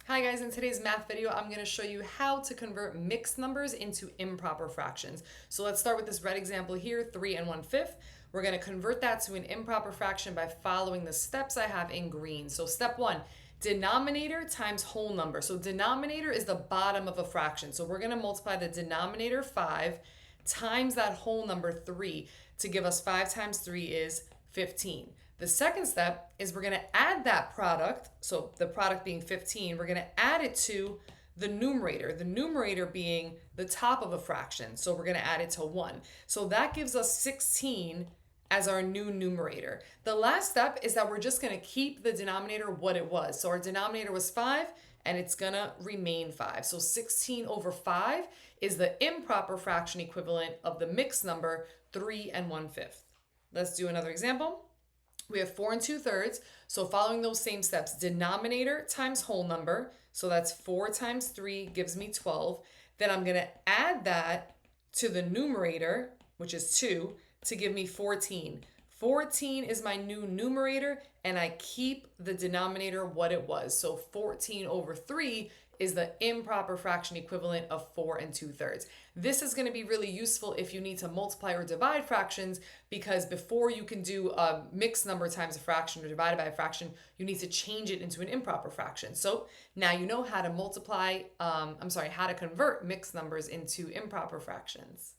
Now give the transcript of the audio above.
Hi guys, in today's math video, I'm going to show you how to convert mixed numbers into improper fractions. So let's start with this red example here, 3 and 1/5. We're going to convert that to an improper fraction by following the steps I have in green. So step 1, denominator times whole number. So denominator is the bottom of a fraction. So we're going to multiply the denominator 5 times that whole number 3 to give us 5 times 3 is 15. The second step is we're going to add that product, so the product being 15, we're going to add it to the numerator being the top of a fraction, so we're going to add it to 1. So that gives us 16 as our new numerator. The last step is that we're just going to keep the denominator what it was. So our denominator was 5, and it's going to remain 5. So 16 over 5 is the improper fraction equivalent of the mixed number 3 and 1/5. Let's do another example. We have 4 2/3, so following those same steps, denominator times whole number, so that's 4 times 3 gives me 12. Then I'm going to add that to the numerator, which is 2, to give me 14. 14 is my new numerator, and I keep the denominator what it was. So 14 over 3 is the improper fraction equivalent of 4 2/3. This is going to be really useful if you need to multiply or divide fractions, because before you can do a mixed number times a fraction or divided by a fraction, you need to change it into an improper fraction. So now you know how to how to convert mixed numbers into improper fractions.